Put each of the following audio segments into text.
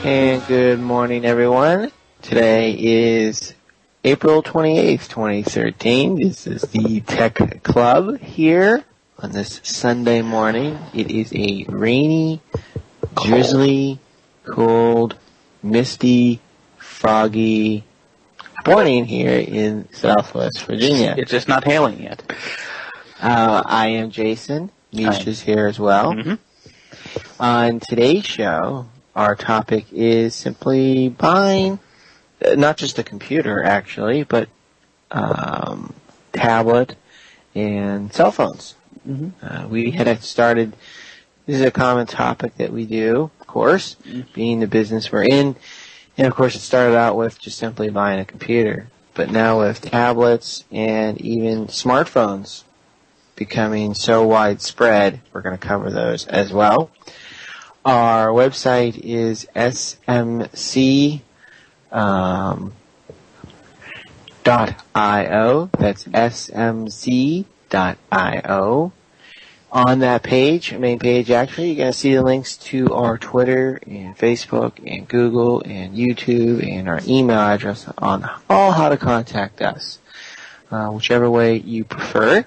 And good morning, everyone. Today is April 28th, 2013. This is the Tech Club here on this Sunday morning. It is a rainy, drizzly, cold, misty, foggy morning here in Southwest Virginia. It's just not hailing yet. I am Jason. Mish is here as well. Mm-hmm. On today's show, our topic is simply buying, not just a computer actually, but tablet and cell phones. Mm-hmm. We had started, this is a common topic that we do, of course, being the business we're in. And of course it started out with just simply buying a computer. But now with tablets and even smartphones becoming so widespread, we're going to cover those as well. Our website is smc.io. That's smc.io. On that page, main page actually, you're going to see the links to our Twitter and Facebook and Google and YouTube and our email address on all how to contact us, whichever way you prefer.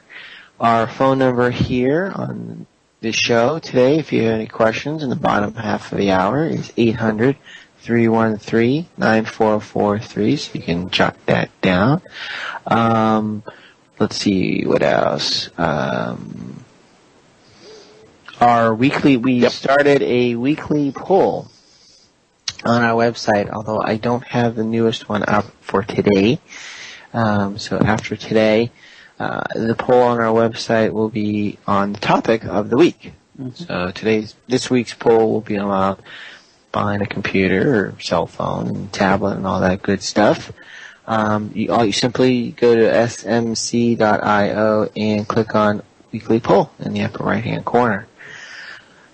Our phone number here on this show today, if you have any questions in the bottom half of the hour, is 800-313-9443, so you can jot that down. Let's see, what else? We started a weekly poll on our website, although I don't have the newest one up for today. So after today, the poll on our website will be on the topic of the week. Mm-hmm. So this week's poll will be about buying a computer or cell phone and tablet and all that good stuff. You simply go to smc.io and click on weekly poll in the upper right hand corner.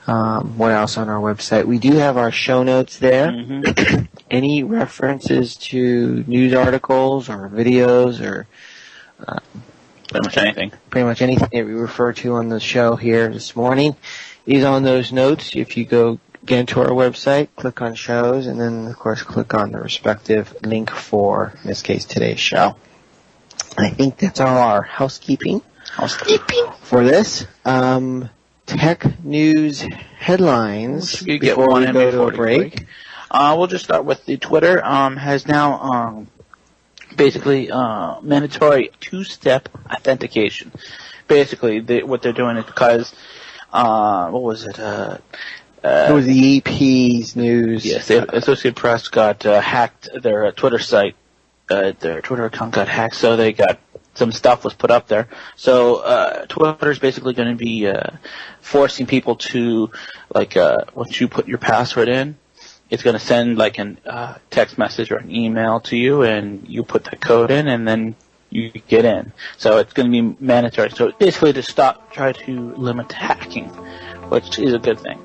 What else on our website? We do have our show notes there. Mm-hmm. Any references to news articles or videos or Pretty much anything that we refer to on the show here this morning is on those notes. If you go again to our website, click on shows, and then, of course, click on the respective link for, in this case, today's show. I think that's all our housekeeping for this. Tech news headlines before we go to a break. We'll just start with the Twitter. Has now basically mandatory two-step authentication. Basically, what they're doing is because what was it? It was the EP's news. Yes, the Associated Press got hacked. Their Twitter site, their Twitter account got hacked, so they got some stuff was put up there. So Twitter is basically going to be forcing people to, like, once you put your password in, it's going to send like a text message or an email to you, and you put the code in, and then you get in. So it's going to be mandatory. So it's basically to try to limit hacking, which is a good thing.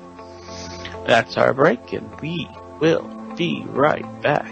That's our break, and we will be right back.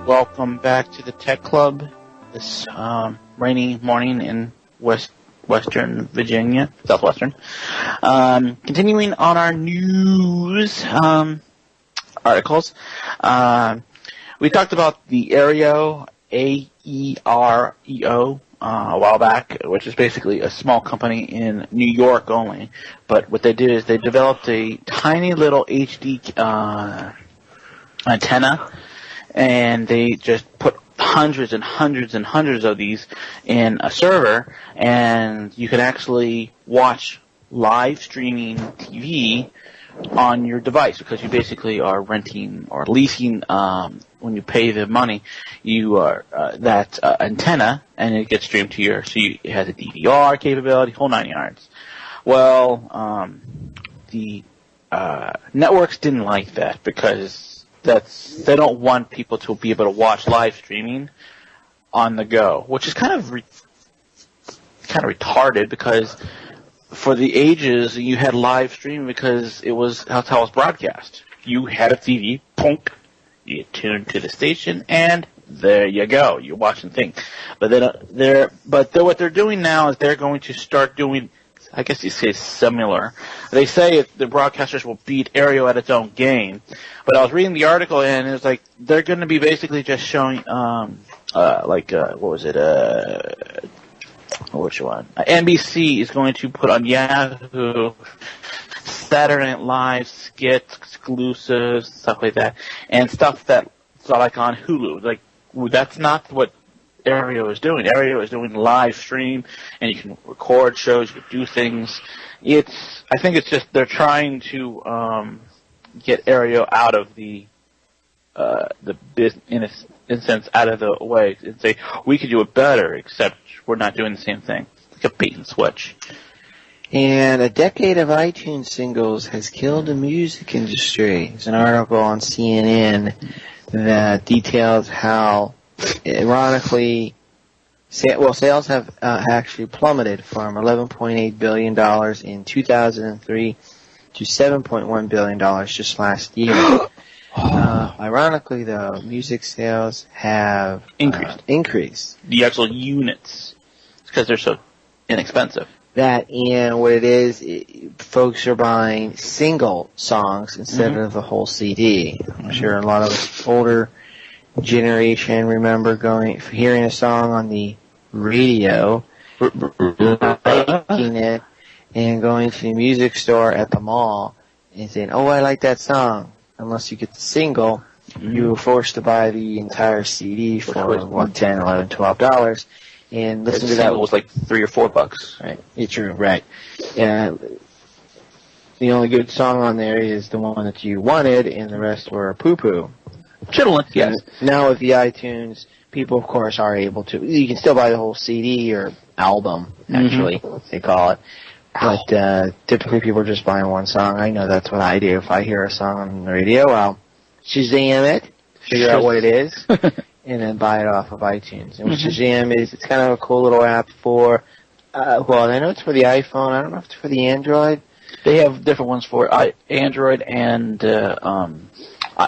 Welcome back to the Tech Club this rainy morning in Western Virginia, Southwestern. Continuing on our news articles, we talked about the Aereo, A-E-R-E-O, a while back, which is basically a small company in New York only. But what they did is they developed a tiny little HD antenna, and they just put hundreds and hundreds and hundreds of these in a server, and you can actually watch live streaming TV on your device, because you basically are renting or leasing, when you pay the money, you are that antenna, and it gets streamed to your, so it has a DVR capability, whole 9 yards. Well, the networks didn't like that because they don't want people to be able to watch live streaming on the go, which is kind of retarded because for the ages you had live streaming because that's how it was broadcast. You had a TV, punk, you tuned to the station, and there you go. You're watching things. But what they're doing now is they're going to start doing, I guess you say similar. They say the broadcasters will beat Aereo at its own game. But I was reading the article and it was like they're going to be basically just showing, what was it? Which one? NBC is going to put on Yahoo Saturday Night Live skits, exclusives, stuff like that, and stuff that's like on Hulu. Like that's not what Aereo is doing. Aereo is doing live stream, and you can record shows, you can do things. I think it's just they're trying to get Aereo out of the business, in a sense, out of the way, and say we could do it better, except we're not doing the same thing. It's like a bait and switch. And a decade of iTunes singles has killed the music industry. There's an article on CNN that details how, ironically, sales have actually plummeted from $11.8 billion in 2003 to $7.1 billion just last year. Ironically, though, music sales have increased. The actual units, because they're so inexpensive. That and what it is, folks are buying single songs instead of the whole CD. I'm sure a lot of older generation remember hearing a song on the radio, liking it, and going to the music store at the mall and saying, "Oh, I like that song." Unless you get the single, you were forced to buy the entire CD for $10, $11, $12. And listen to that. It was like $3 or $4. Right. It's true. Right. The only good song on there is the one that you wanted, and the rest were poo-poo. Chitterlin, yes. Now with the iTunes, people, of course, are able to. You can still buy the whole CD or album, actually, they call it. But typically people are just buying one song. I know that's what I do. If I hear a song on the radio, I'll Shazam it, figure out what it is, and then buy it off of iTunes. And what Shazam is, it's kind of a cool little app for, I know it's for the iPhone. I don't know if it's for the Android. They have different ones for Android and a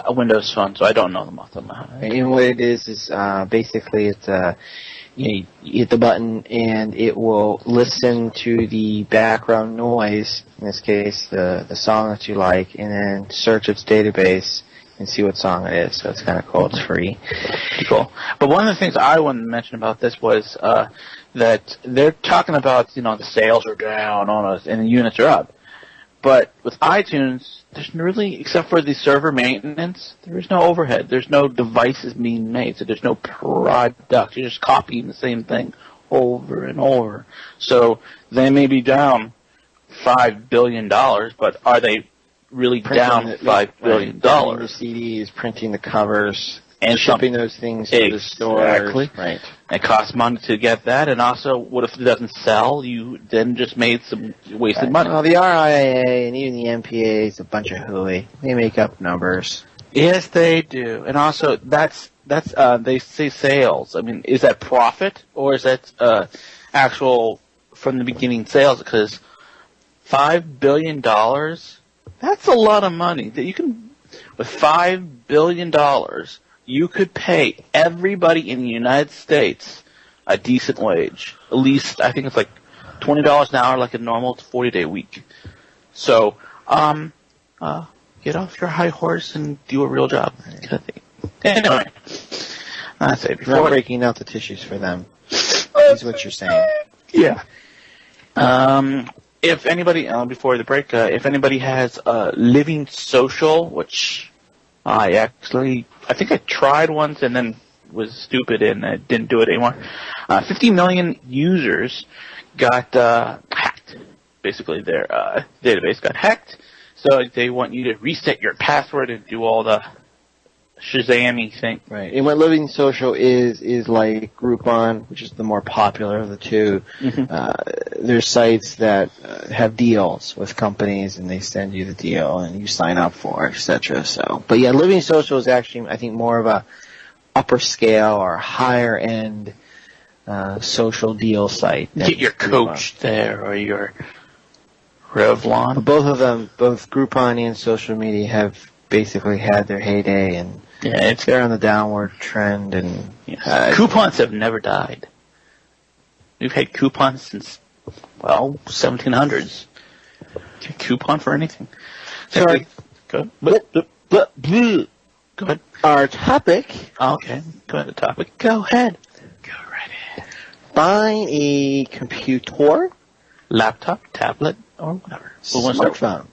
Windows Phone, so I don't know them off the top of my head. And what it is basically it's you hit the button and it will listen to the background noise, in this case the song that you like, and then search its database and see what song it is. So it's kind of cool. It's free. Cool. But one of the things I wanted to mention about this was that they're talking about, the sales are down on us and the units are up. But with iTunes, there's really, except for the server maintenance, there's no overhead. There's no devices being made, so there's no product. You're just copying the same thing over and over. So they may be down $5 billion, but are they really down $5 billion? The CDs, printing the covers, and shipping those things to the stores. Exactly. Right. It costs money to get that, and also, what if it doesn't sell? You then just made some wasted money. Well, the RIAA and even the MPA is a bunch of hooey. They make up numbers. Yes, they do. And also, that's they say sales. I mean, is that profit, or is that actual from the beginning sales? Because $5 billion, that's a lot of money. That you can, with $5 billion, you could pay everybody in the United States a decent wage. At least, I think it's like $20 an hour, like a normal 40-day week. So, get off your high horse and do a real job. Anyway, that's it. Before breaking out the tissues for them, is what you're saying. Yeah. If anybody, before the break, if anybody has Living Social, which I think I tried once and then was stupid and I didn't do it anymore. 50 million users got hacked. Basically, their database got hacked. So they want you to reset your password and do all the Shazam-y thing. Right. And what Living Social is like Groupon, which is the more popular of the two. Mm-hmm. There's sites that have deals with companies, and they send you the deal, and you sign up for it, etc. So, but yeah, Living Social is actually, I think, more of a upper scale or higher end social deal site. Get your Coach there or your Revlon. But both of them, both Groupon and social media, have basically had their heyday, and they're on the downward trend. And coupons have never died. We've had coupons since 1700s. Coupon for anything. Sorry. Go ahead. Go ahead. Our topic. Okay. Go ahead. The topic. Go ahead. Go right ahead. Buying a computer, laptop, tablet, or whatever. Smartphone.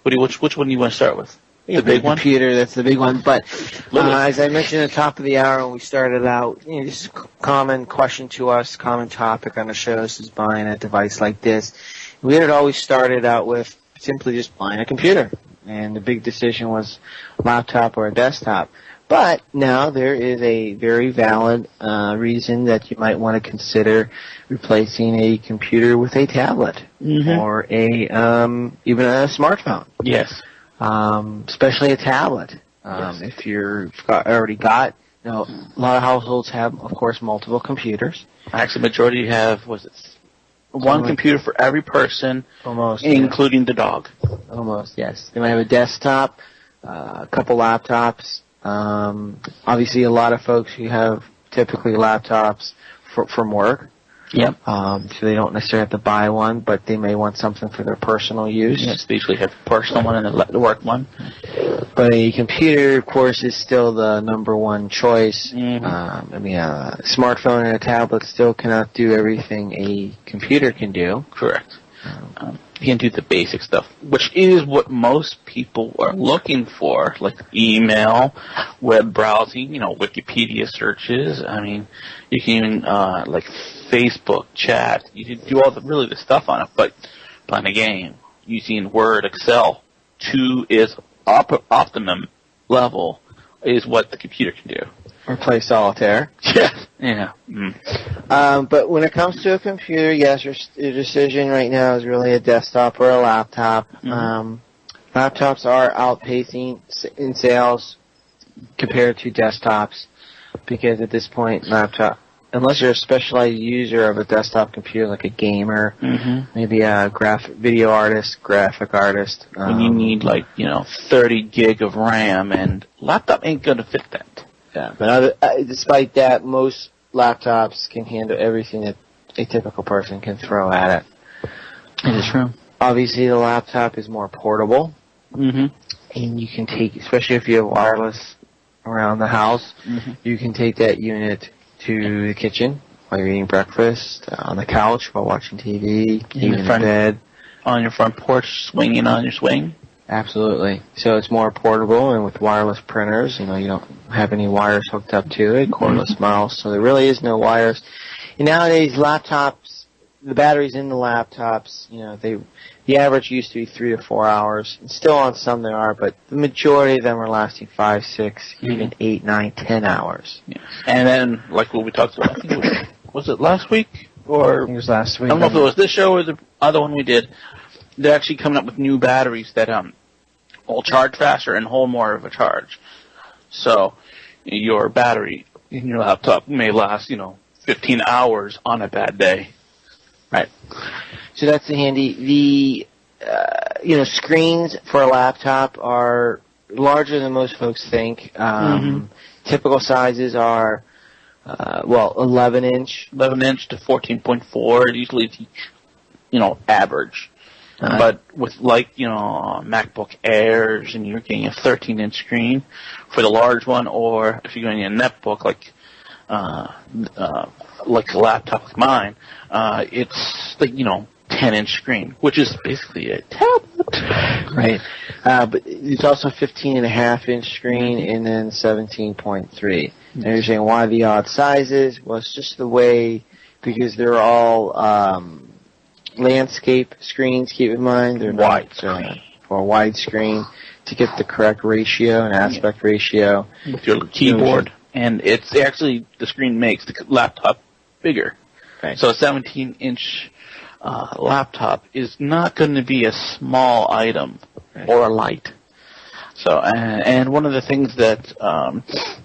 Which one do you want to start with? The big one? Computer, that's the big one. But as I mentioned at the top of the hour when we started out, this is a common question to us, common topic on the show. This is buying a device like this. We had always started out with simply just buying a computer. And the big decision was laptop or a desktop. But now there is a very valid reason that you might want to consider replacing a computer with a tablet or a even a smartphone. Yes. Especially a tablet. If you've already got, a lot of households have, of course, multiple computers. Actually, majority have, one computer for every person, almost, including the dog. Almost, yes. They might have a desktop, a couple laptops. Obviously, a lot of folks who have typically laptops from work. Yep. So they don't necessarily have to buy one, but they may want something for their personal use. Yes, they usually have a personal one and a work one. But a computer, of course, is still the number one choice. Mm-hmm. A smartphone and a tablet still cannot do everything a computer can do. Correct. You can do the basic stuff, which is what most people are looking for, like email, web browsing, Wikipedia searches. I mean, you can even, like Facebook chat. You can do all the stuff on it, but playing a game, using Word, Excel, to its optimum level is what the computer can do. Or play solitaire. Yeah. But when it comes to a computer, yes, your decision right now is really a desktop or a laptop. Laptops are outpacing in sales compared to desktops because at this point, unless you're a specialized user of a desktop computer, like a gamer, maybe a video artist, graphic artist. When you need 30 gig of RAM, and laptop ain't gonna fit that. Yeah, but despite that, most laptops can handle everything that a typical person can throw at it. It is true. Obviously, the laptop is more portable, and you can take, especially if you have wireless around the house, you can take that unit to the kitchen while you're eating breakfast, on the couch while watching TV, even in bed. On your front porch, swinging on your swing. Absolutely. So it's more portable, and with wireless printers, you don't have any wires hooked up to it, cordless mouse, so there really is no wires. And nowadays, laptops, the batteries in the laptops, the average used to be 3 to 4 hours. And still on some there are, but the majority of them are lasting 5, 6, even 8, 9, 10 hours. Yes. And then, like what we talked about, I think was it last week? Or I think it was last week. I don't know if it was this show or the other one we did. They're actually coming up with new batteries that will charge faster and hold more of a charge. So your battery in your laptop may last, 15 hours on a bad day. Right. So that's the handy. The screens for a laptop are larger than most folks think. Typical sizes are 11 inch. 11 inch to 14.4. Usually, average. But with MacBook Airs, and you're getting a 13-inch screen for the large one, or if you're getting a netbook like a laptop like mine, it's 10-inch screen, which is basically a tablet. Right. But it's also 15.5-inch screen and then 17.3. And you're saying why the odd sizes? Well, it's just the way, because they're all landscape screens, keep in mind. They're widescreen. For widescreen. to get the correct ratio and aspect ratio. With your keyboard. And it's actually, the screen makes the laptop bigger. Right. So a 17-inch laptop is not going to be a small item or a light. So, and one of the things that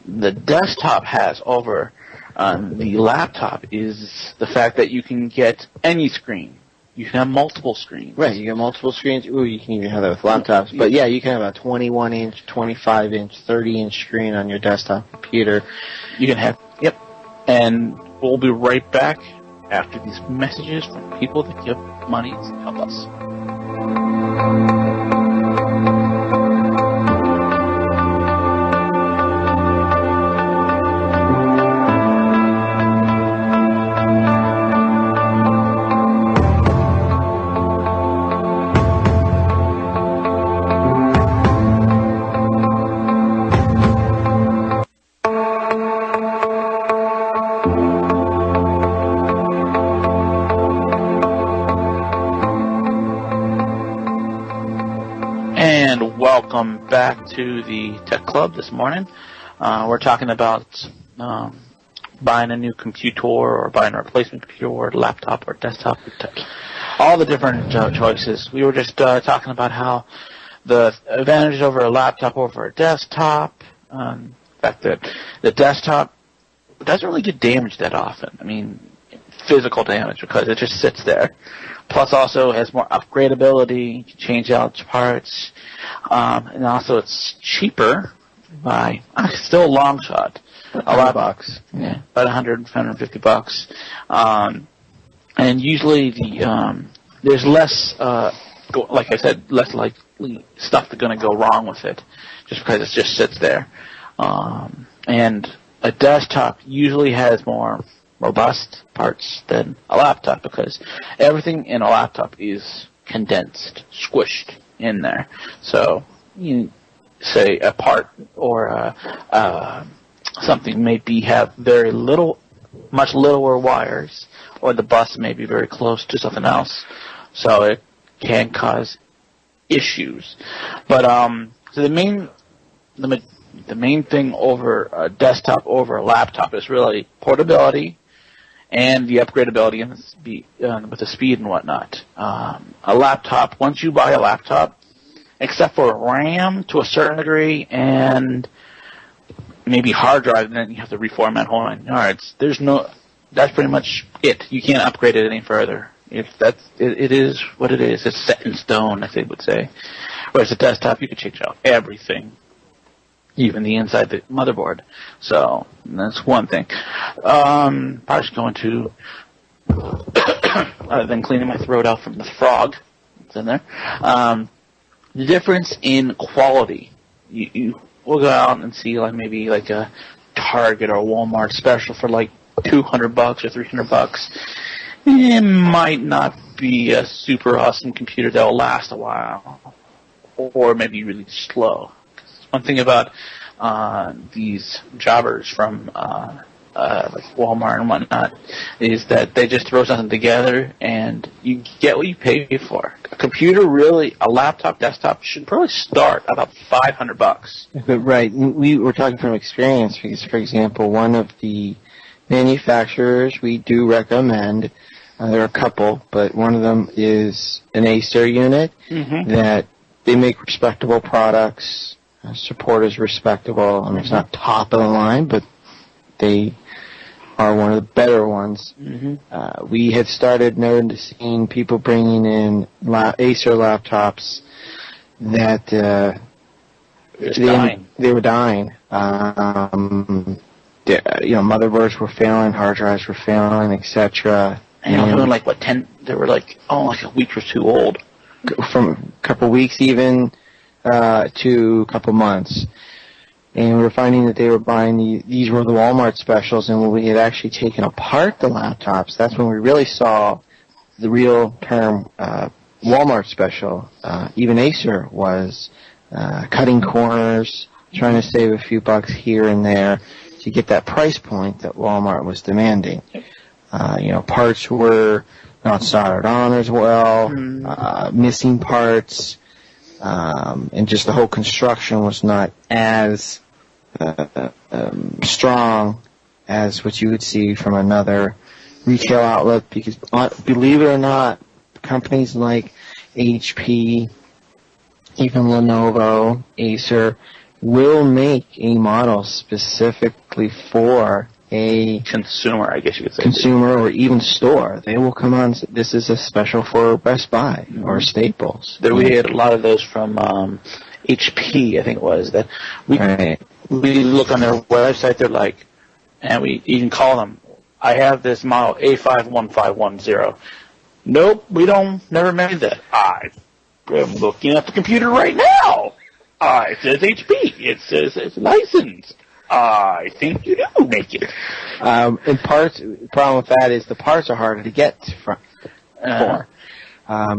the desktop has over the laptop is the fact that you can get any screen. You can have multiple screens. Right, you get multiple screens. Ooh, you can even have that with laptops. But yeah, you can have a 21-inch, 25-inch, 30-inch screen on your desktop computer. You can have, yep. And we'll be right back after these messages from people that give money to help us. Welcome back to the Tech Club this morning. We're talking about buying a new computer or buying a replacement computer or laptop or desktop, all the different choices. We were just talking about how the advantages over a laptop over a desktop, the fact that the desktop doesn't really get damaged that often. I mean, physical damage, because it just sits there. Plus, also has more upgradability. You can change out parts, and also it's cheaper by still a long shot. A lot of bucks. Yeah, about $150. And usually there's less, like I said, less likely stuff that's going to go wrong with it, just because it just sits there. And a desktop usually has more robust parts than a laptop, because everything in a laptop is condensed, squished in there. So you say a part or something maybe have very little, much littler wires, or the bus may be very close to something else, so it can cause issues. But so the main thing over a desktop over a laptop is really portability and the upgradability and the speed, with the speed and whatnot. A laptop, once you buy a laptop, except for RAM to a certain degree and maybe hard drive, and then you have to reformat whole 9 yards. That's pretty much it. You can't upgrade it any further. It is what it is. It's set in stone, as they would say. Whereas a desktop, you can change out everything, even the inside the motherboard. So that's one thing. Probably just going to, other than cleaning my throat out from the frog that's in there, the difference in quality. You will go out and see maybe a Target or Walmart special for $200 or $300. It might not be a super awesome computer that will last a while, or maybe really slow. One thing about these jobbers from Walmart and whatnot is that they just throw something together and you get what you pay for. A computer, a laptop, desktop should probably start about $500. But right, we were talking from experience because, for example, one of the manufacturers we do recommend, there are a couple, but one of them is an Acer unit that they make respectable products. Support is respectable. I mean, it's not top of the line, but they are one of the better ones. We had started noticing people bringing in Acer laptops that they were dying. Motherboards were failing, hard drives were failing, etc. And they were 10. They were a week or two old. From a couple weeks even to a couple months. And we were finding that they were buying these were the Walmart specials, and when we had actually taken apart the laptops, that's when we really saw the real term Walmart special. Even Acer was cutting corners, trying to save a few bucks here and there to get that price point that Walmart was demanding. Parts were not soldered on as well, missing parts. and just the whole construction was not as strong as what you would see from another retail outlet, because believe it or not, companies like HP, even Lenovo, Acer, will make a model specifically for a consumer, I guess you could say. Consumer or even store. They will come on, this is a special for Best Buy or Staples. We had a lot of those from HP, I think it was, that we look on their website, they're like, and we even call them, I have this model A51510. Nope, we never made that. I'm looking at the computer right now. It says HP. It says it's licensed. I think you do make it. In parts, the problem with that is the parts are harder to get for.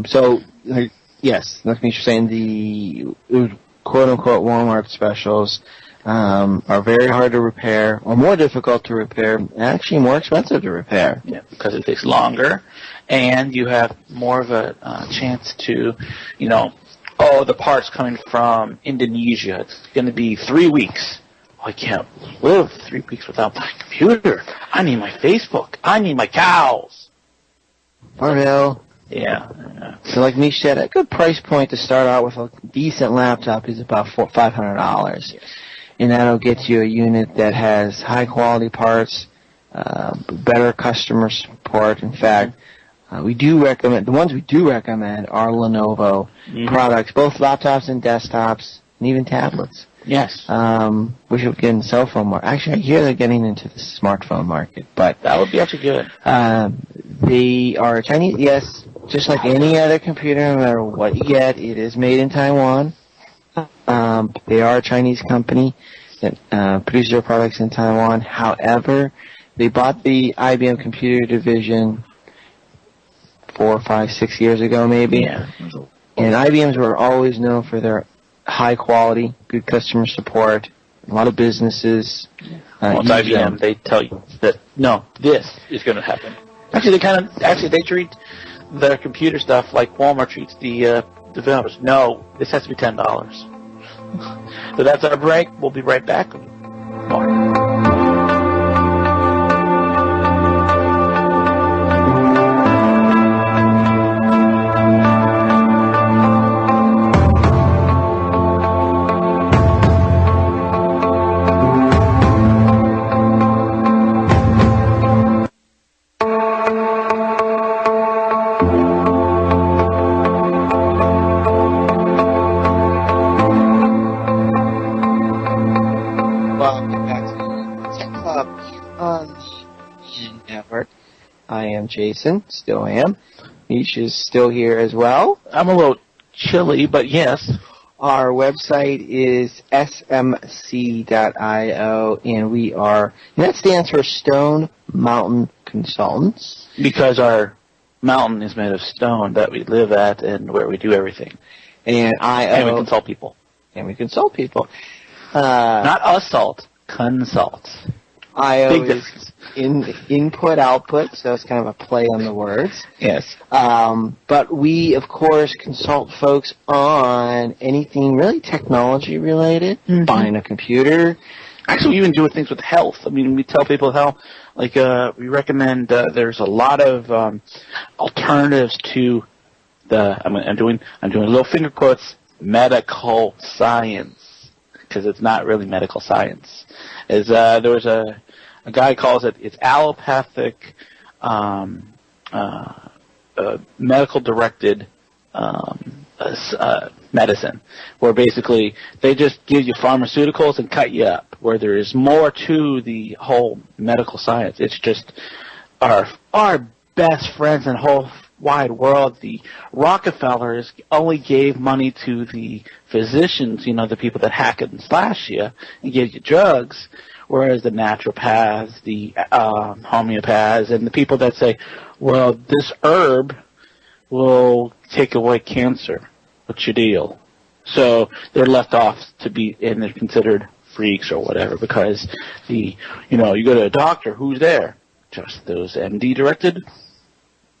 So, yes, like you're saying, the quote-unquote Walmart specials are very hard to repair, or more difficult to repair, and actually more expensive to repair. Yeah, because it takes longer, and you have more of a chance to, the part's coming from Indonesia. It's going to be 3 weeks. I can't live 3 weeks without my computer. I need my Facebook. I need my cows. Farmville. Yeah. So like Mish said, a good price point to start out with a decent laptop is about $500. Yes. And that'll get you a unit that has high quality parts, better customer support. In fact, we do recommend, the ones we do recommend are Lenovo products, both laptops and desktops, and even tablets. Yes. We should get in cell phone market. Actually, I hear they're getting into the smartphone market, but that would be actually good. They are Chinese, yes, just like any other computer, no matter what you get, it is made in Taiwan. They are a Chinese company that produces their products in Taiwan. However, they bought the IBM computer division 4, 5, 6 years ago, maybe. Yeah. And IBMs were always known for their high quality, good customer support. A lot of businesses. Once IBM, they tell you that no, this is going to happen. Actually, they treat their computer stuff like Walmart treats the developers. No, this has to be $10. So that's our break. We'll be right back. More. Jason, still am. Mish is still here as well. I'm a little chilly, but yes. Our website is smc.io, and that stands for Stone Mountain Consultants. Because our mountain is made of stone that we live at and where we do everything. And we consult people. Not assault, consult. IO Big is difference. Input, output, so it's kind of a play on the words. Yes. But we, of course, consult folks on anything really technology related, buying a computer. Actually, we even do things with health. I mean, we tell people how, we recommend, there's a lot of alternatives to I'm doing little finger quotes, medical science, because it's not really medical science. There was a guy calls it's allopathic medical directed medicine, where basically they just give you pharmaceuticals and cut you up, where there is more to the whole medical science. It's just our best friends in the whole wide world. The Rockefellers only gave money to the physicians, the people that hack it and slash you and give you drugs, whereas the naturopaths, the homeopaths, and the people that say, well, this herb will take away cancer. What's your deal? So they're left off and they're considered freaks or whatever, because you go to a doctor, who's there? Just those MD-directed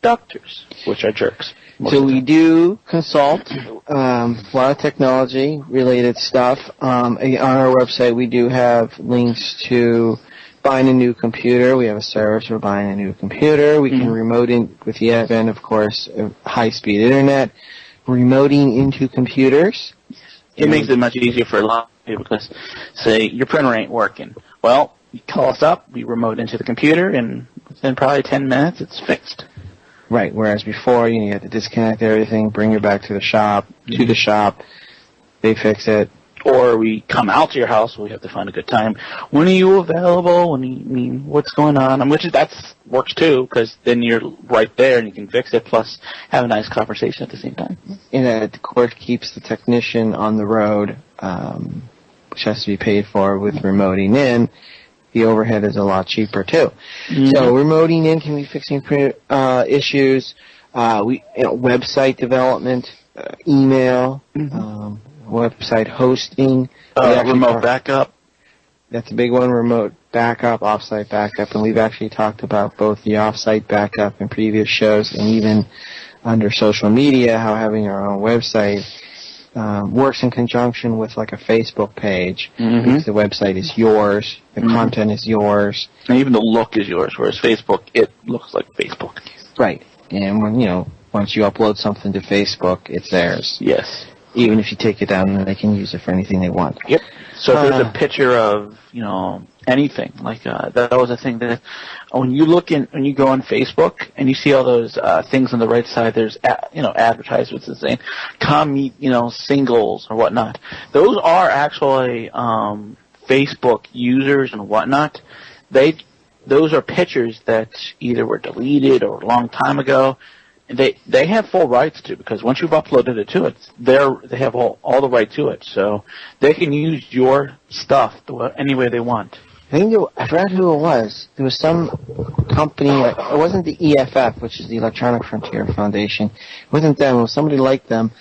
doctors, which are jerks. So we do consult a lot of technology-related stuff. On our website, we do have links to buying a new computer. We have a service for buying a new computer. We can remote in with the advent, of course, of high-speed internet, remoting into computers. It makes it much easier for a lot of people because, say, your printer ain't working. Well, you call us up, we remote into the computer, and within probably 10 minutes, it's fixed. Right, whereas before, you had to disconnect everything, bring it back to the shop, they fix it. Or we come out to your house, we have to find a good time. When are you available? What's going on? That works too, because then you're right there and you can fix it, plus have a nice conversation at the same time. And of course, keeps the technician on the road, which has to be paid for with remoting in. The overhead is a lot cheaper too. Mm-hmm. So remoting in can be fixing issues. Website development, email, website hosting, remote backup. That's a big one. Remote backup, offsite backup, and we've actually talked about both the offsite backup in previous shows, and even under social media, how having our own website works in conjunction with like a Facebook page, because the website is yours, the content is yours, and even the look is yours. Whereas Facebook, it looks like Facebook. Right, and when once you upload something to Facebook, it's theirs. Yes. Even if you take it down, then they can use it for anything they want. Yep. So if there's a picture of anything like that was a thing that when you go on Facebook and you see all those things on the right side, there's advertisements that saying come meet singles or whatnot. Those are actually Facebook users and whatnot. Those are pictures that either were deleted or a long time ago. They have full rights to, because once you've uploaded it to it, they have all the right to it. So they can use your stuff any way they want. I forgot who it was. There was some company, it wasn't the EFF, which is the Electronic Frontier Foundation. It wasn't them, it was somebody like them.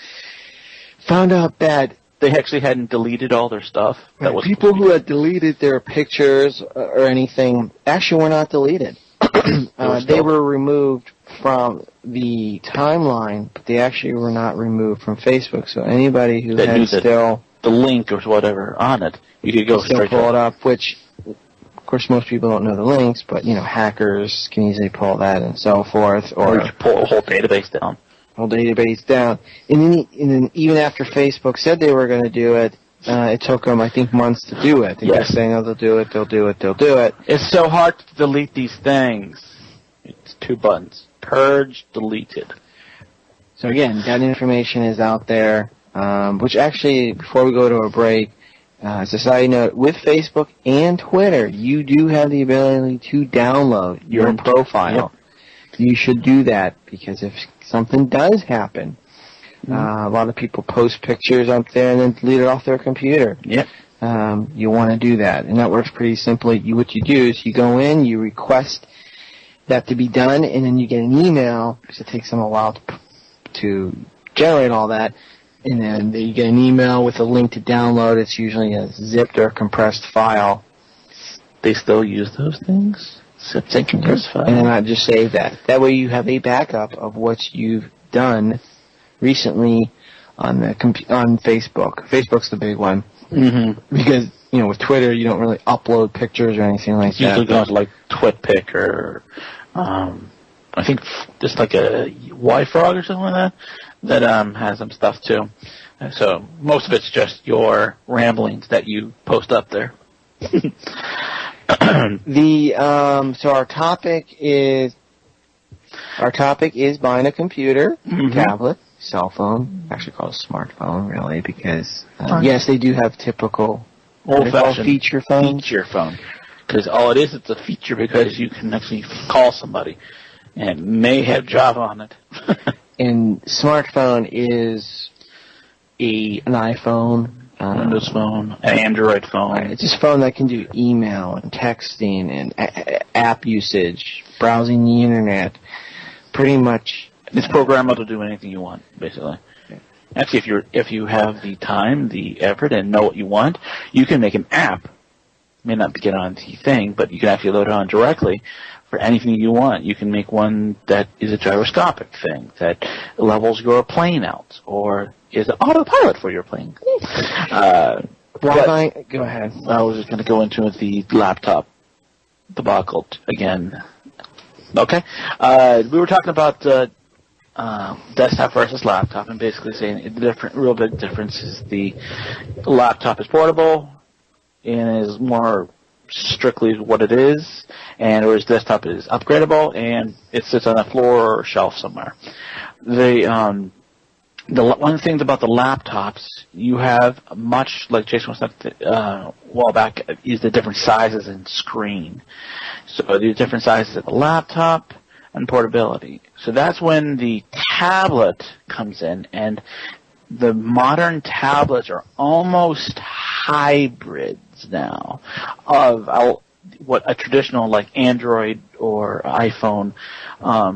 Found out that they actually hadn't deleted all their stuff. People who had deleted their pictures or anything actually were not deleted. They were removed from the timeline, but they actually were not removed from Facebook. So anybody who had still the link or whatever on it, you could go still straight pull it up. Which, of course, most people don't know the links, but hackers can easily pull that and so forth, or you pull a whole database down. And then even after Facebook said they were going to do it, it took them, I think, months to do it. They kept saying, they'll do it. It's so hard to delete these things. It's 2 buttons. Purge, deleted. So again, that information is out there, which actually, before we go to a break, as a side note, with Facebook and Twitter, you do have the ability to download your profile. Yep. You should do that, because if something does happen, a lot of people post pictures up there and then delete it off their computer. Yep. You want to do that, and that works pretty simply. What you do is you go in, you request that to be done, and then you get an email, because it takes them a while to generate all that, and then you get an email with a link to download. It's usually a zipped or compressed file. They still use those things? Zipped and compressed file? And then I just save that. That way you have a backup of what you've done recently on Facebook. Facebook's the big one. Mm-hmm. Because, with Twitter, you don't really upload pictures or anything like that. Usually goes like TwitPic or, I think just like a YFrog or something like that has some stuff too. So most of it's just your ramblings that you post up there. So our topic is buying a computer, tablet, cell phone, actually called a smartphone, really, because yes, they do have typical old-fashioned feature phones. Feature phone, because all it is, it's a feature because you can actually call somebody, and it may have Java on it. And smartphone is an iPhone, Windows phone, an Android phone. It's just a phone that can do email and texting and app usage, browsing the internet, pretty much. It's programmable to do anything you want, basically. Actually, if you have the time, the effort, and know what you want, you can make an app may not get on the thing, but you can actually load it on directly for anything you want. You can make one that is a gyroscopic thing that levels your plane out, or is an autopilot for your plane. Go ahead. I was just going to go into the laptop debacle again. Okay. We were talking about desktop versus laptop, and basically saying the real big difference is the laptop is portable and is more strictly what it is, and whereas desktop is upgradable and it sits on a floor or shelf somewhere. One of the things about the laptops, you have much, like Jason was saying a while back, is the different sizes and screen. So there's different sizes of the laptop and portability. So that's when the tablet comes in, and the modern tablets are almost hybrids now of what a traditional like Android or iPhone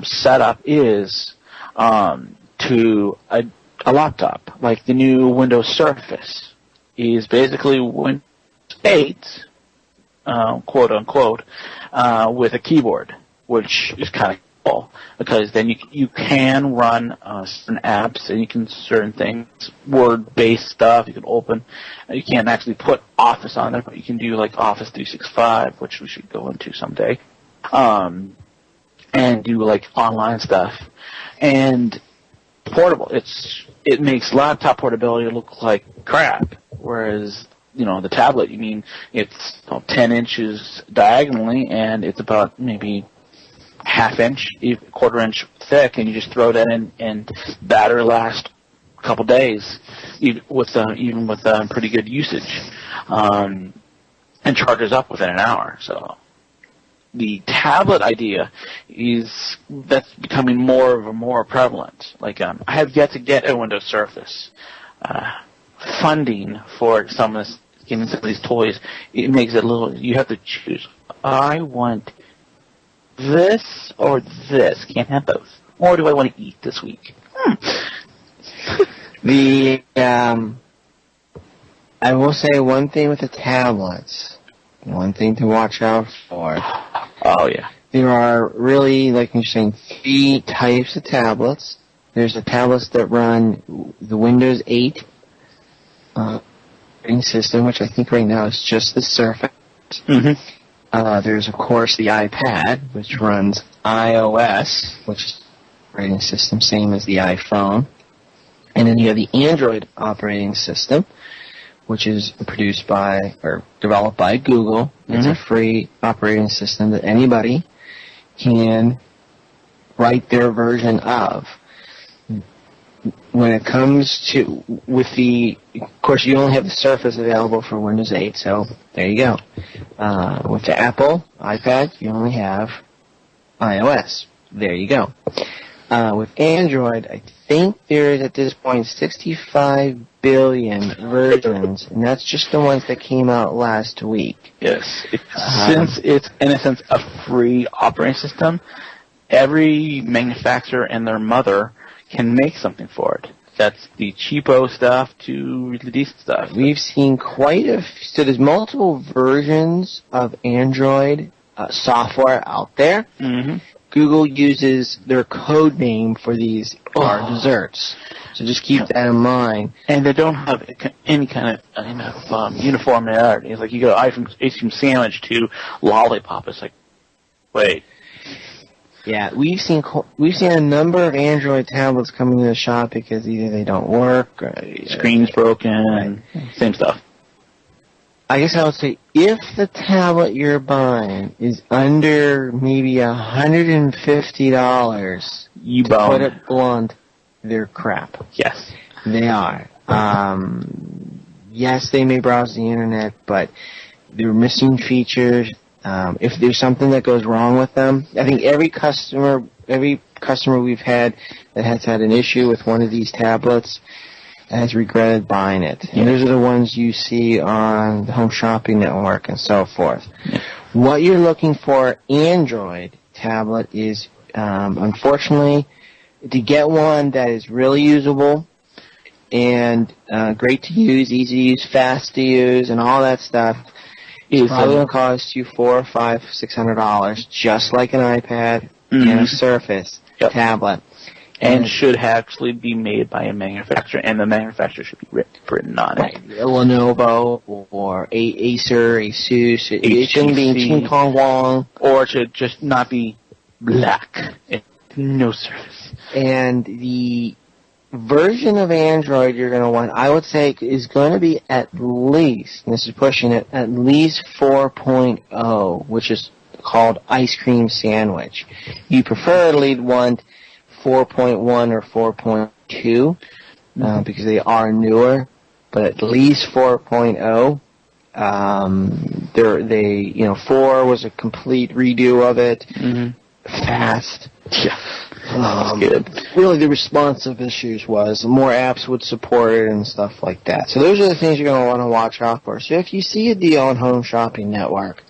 setup is to a laptop. Like the new Windows Surface is basically Windows 8, quote unquote, with a keyboard, which is kind of cool because then you can run certain apps and you can certain things, Word-based stuff. You can open. You can't actually put Office on there, but you can do like Office 365, which we should go into someday, and do like online stuff. And portable. It makes laptop portability look like crap, whereas the tablet, it's 10 inches diagonally and it's about maybe half inch, quarter inch thick, and you just throw that in, and battery lasts a couple days, even with pretty good usage, and charges up within an hour. So the tablet idea that's becoming more prevalent. Like I have yet to get a Windows Surface. Funding for getting some of these toys, it makes it you have to choose. I want this or this. Can't have both. Or do I want to eat this week? I will say one thing with the tablets. One thing to watch out for. Oh, yeah. There are really, like you're saying, 3 types of tablets. There's the tablets that run the Windows 8 operating system, which I think right now is just the Surface. Mm-hmm. There's, of course, the iPad, which runs iOS, which is the operating system, same as the iPhone. And then you have the Android operating system, which is produced by or developed by Google. It's a free operating system that anybody can write their version of. When it comes to, of course, you only have the Surface available for Windows 8, so there you go. With the Apple iPad, you only have iOS. There you go. With Android, I think there is at this point 65 billion versions, and that's just the ones that came out last week. Yes. Since it's, in a sense, a free operating system, every manufacturer and their mother can make something for it. That's the cheapo stuff to really decent stuff. We've seen so there's multiple versions of Android software out there. Mm-hmm. Google uses their code name for these desserts. So just keep that in mind. And they don't have any kind of uniformity. It's like you go ice cream sandwich to lollipop. It's like, wait. Yeah, we've seen a number of Android tablets coming to the shop because either they don't work, or screen's broken, same stuff. I guess I would say if the tablet you're buying is under maybe $150, put it blunt, they're crap. Yes. They are. Yes, they may browse the internet, but they're missing features. If there's something that goes wrong with them, I think every customer we've had that has had an issue with one of these tablets has regretted buying it. And those are the ones you see on the Home Shopping Network and so forth. Yeah. What you're looking for Android tablet is, unfortunately, to get one that is really usable and great to use, easy to use, fast to use, and all that stuff, It's probably going to cost you $400, $500, $600, just like an iPad and a Surface tablet. And should actually be made by a manufacturer, and the manufacturer should be written on it. Lenovo or Acer, Asus. It shouldn't be Ching Kong Wong. Or it should just not be black. No surface. And the version of Android you're going to want, I would say, is going to be at least, and this is pushing it, at least 4.0, which is called Ice Cream Sandwich. You preferably want 4.1 or 4.2 because they are newer, but at least 4.0. 4 was a complete redo of it. Fast. Yeah. Good. Really, the responsive issues was more apps would support it and stuff like that. So those are the things you're going to want to watch out for. So if you see a deal on Home Shopping Network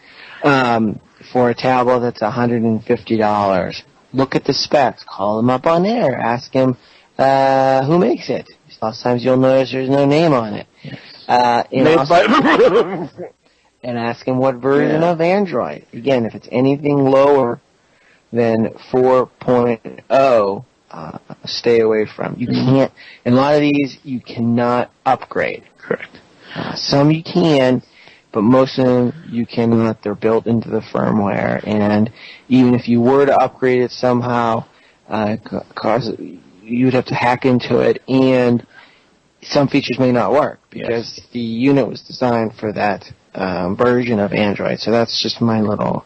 for a tablet that's $150, look at the specs. Call them up on air. Ask them who makes it. Lots of times you'll notice there's no name on it. And ask them what version of Android. Again, if it's anything lower than 4.0, stay away from. You can't. In a lot of these, you cannot upgrade. Correct. Some you can, but most of them you cannot. They're built into the firmware, and even if you were to upgrade it somehow, you'd have to hack into it, and some features may not work because the unit was designed for that version of Android. So that's just my little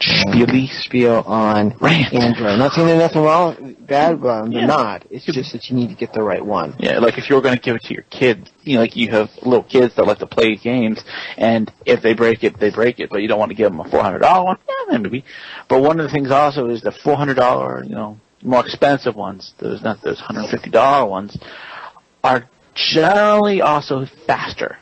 spiel on Android. I'm not saying there's nothing wrong, bad about them. They're not. It's just that you need to get the right one. Yeah, like if you were going to give it to your kids, like you have little kids that like to play games, and if they break it, they break it, but you don't want to give them a $400 one. Yeah, maybe. But one of the things also is the $400, more expensive ones, those $150 ones, are generally also faster.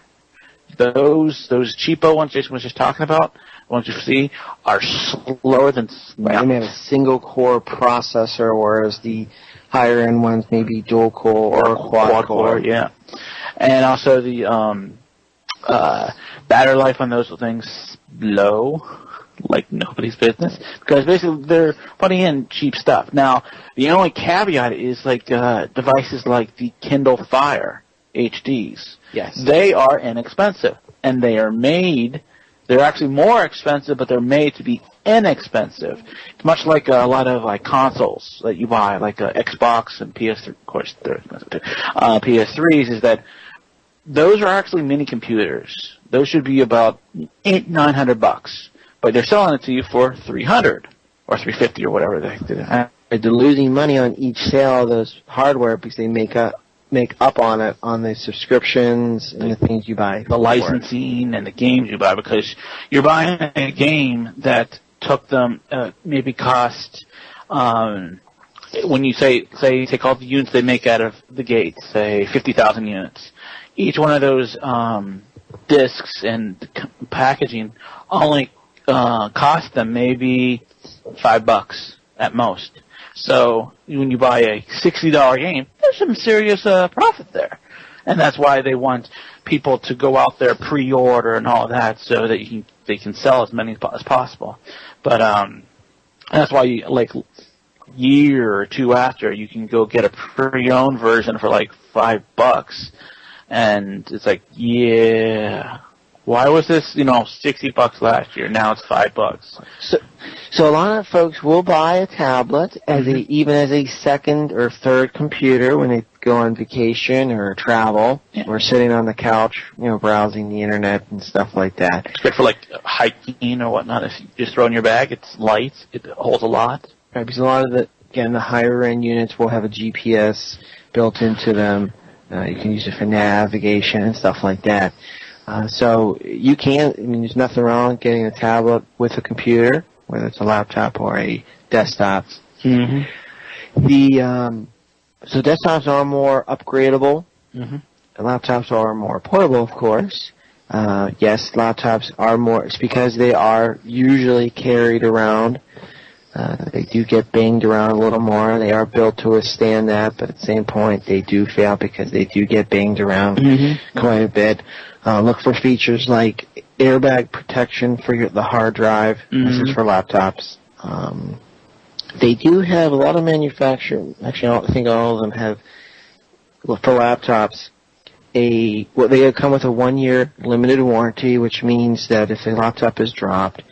Those cheapo ones Jason was just talking about, the ones you see, are slower than snap. They may have a single core processor, whereas the higher end ones may be dual core or quad core. Yeah, and also the battery life on those things low, like nobody's business, because basically they're putting in cheap stuff. Now, the only caveat is like devices like the Kindle Fire HDs. Yes. They are inexpensive, and they're actually more expensive, but they're made to be inexpensive. It's much like a lot of like consoles that you buy, like Xbox and PS3, of course they're expensive too, PS3s, is that those are actually mini computers. Those should be about $900, but they're selling it to you for $300 or $350 or whatever they're losing money on each sale of those hardware because they make up on it on the subscriptions and the things you buy. The licensing and the games you buy, because you're buying a game that took them, maybe cost, when you say take all the units they make out of the gate, say 50,000 units. Each one of those discs and packaging only cost them maybe $5 at most. So when you buy a $60 game, there's some serious profit there, and that's why they want people to go out there pre-order and all that, so that they can sell as many as possible. But that's why you, like year or two after, you can go get a pre-owned version for like $5, and it's like, yeah. Why was this, $60 last year? Now it's $5. So a lot of folks will buy a tablet even as a second or third computer when they go on vacation or travel or sitting on the couch, browsing the internet and stuff like that. It's good for like hiking or whatnot. If you just throw it in your bag, it's light. It holds a lot. Right, because a lot of the higher end units will have a GPS built into them. You can use it for navigation and stuff like that. So you can, there's nothing wrong with getting a tablet with a computer, whether it's a laptop or a desktop. Mm-hmm. So desktops are more upgradable. Mm-hmm. And laptops are more portable, of course. Yes, laptops are more, it's because they are usually carried around They do get banged around a little more. They are built to withstand that, but at the same point, they do fail because they do get banged around quite a bit. Look for features like airbag protection for the hard drive. This is for laptops. They do have a lot of manufacturers. Actually, I think all of them have, for laptops, they come with a 1-year limited warranty, which means that if the laptop is dropped,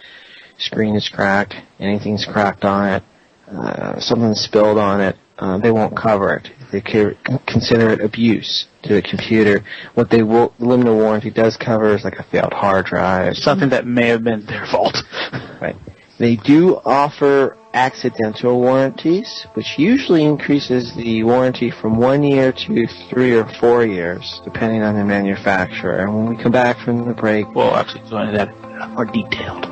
screen is cracked, anything's cracked on it, something's spilled on it, they won't cover it. They consider it abuse to the computer. What the limited warranty does cover is like a failed hard drive. Something that may have been their fault. Right. They do offer accidental warranties, which usually increases the warranty from 1 year to 3 or 4 years, depending on the manufacturer. And when we come back from the break, we'll actually go into that more detailed.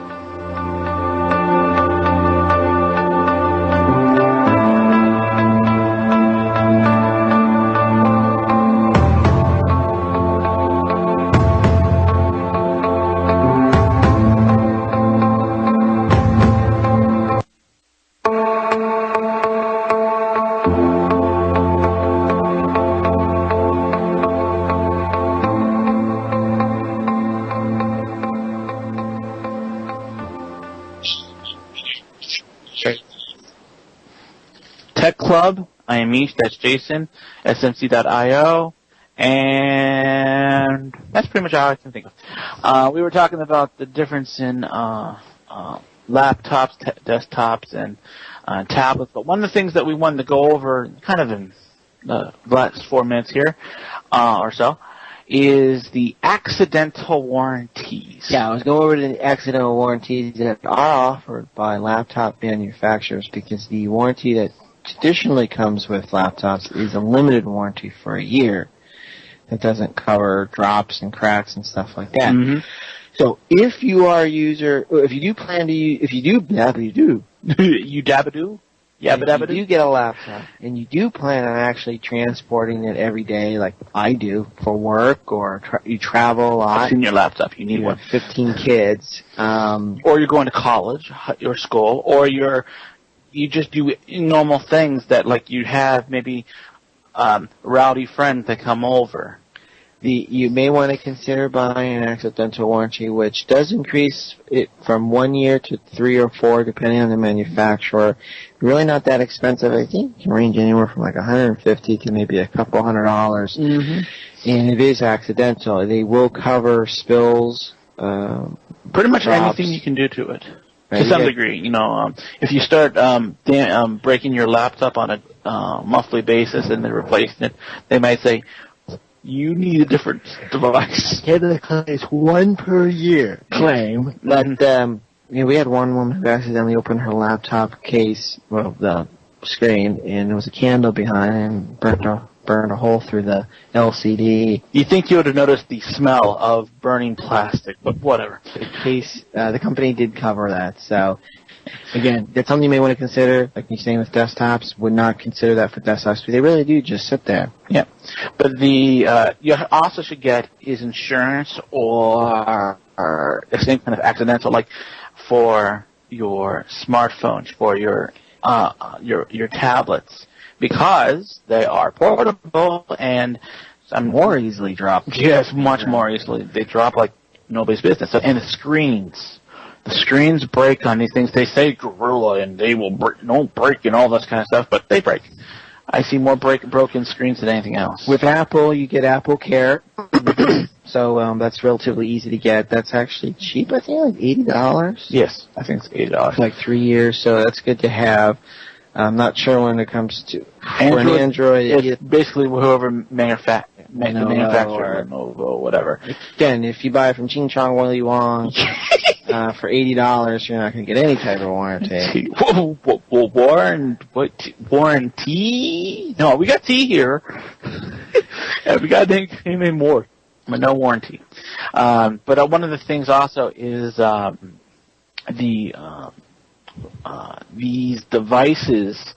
Tech Club. I am Mish, that's Jaison, smc.io, and that's pretty much all I can think of. We were talking about the difference in laptops, desktops, and tablets, but one of the things that we wanted to go over kind of in the last 4 minutes here or so is the accidental warranties. Yeah, I was going over the accidental warranties that are offered by laptop manufacturers, because the warranty that traditionally comes with laptops is a limited warranty for a year. It doesn't cover drops and cracks and stuff like that. So if you are a user, or if you do plan to use, if you do, you dabadoo? If you do get a laptop and you do plan on actually transporting it every day, like I do, for work, or you travel a lot. It's in your laptop. You need one. 15 kids. Or you're going to college or school, or you just do normal things that, like, you have maybe rowdy friends that come over. You may want to consider buying an accidental warranty, which does increase it from 1 year to 3 or 4, depending on the manufacturer. Really not that expensive. I think it can range anywhere from like $150 to maybe a couple $100. And it is accidental. They will cover spills. Pretty much drops. anything you can do to it. To some degree, if you start breaking your laptop on a monthly basis and they're replacing it, they might say, you need a different device. It's 1 per year claim. But we had one woman who accidentally opened her laptop case, the screen, and there was a candle behind it and burned a hole through the LCD. You think you would have noticed the smell of burning plastic, but whatever. The company did cover that. So, again, that's something you may want to consider. Like you're saying with desktops, would not consider that for desktops, but they really do just sit there. Yeah. But you also should get is insurance or the same kind of accidental, like for your smartphones, for your tablets, because they are portable and more easily drop. Yes, much more easily. They drop like nobody's business. And the screens break on these things. They say Gorilla and they will don't break and all this kind of stuff, but they break. I see more broken screens than anything else. With Apple, you get Apple Care, so that's relatively easy to get. That's actually cheap, I think, like $80. Yes, I think it's $80. Like 3 years, so that's good to have. I'm not sure when it comes to Android. It's basically whoever manufacturer, Lenovo, whatever. Again, if you buy it from Ching Chong Willy Wong for $80, you're not going to get any type of warranty. Warranty? No, we got T here. Yeah, we got anything more, but no warranty. But one of the things also is these devices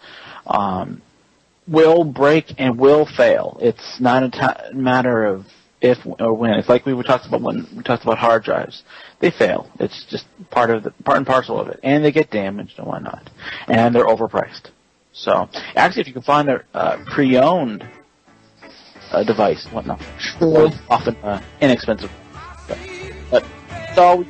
will break and will fail. It's not a matter of if or when. It's like we talked about when we talked about hard drives. They fail. It's just part and parcel of it, and they get damaged and whatnot, and they're overpriced. So actually, if you can find a pre-owned device, whatnot, often inexpensive. But so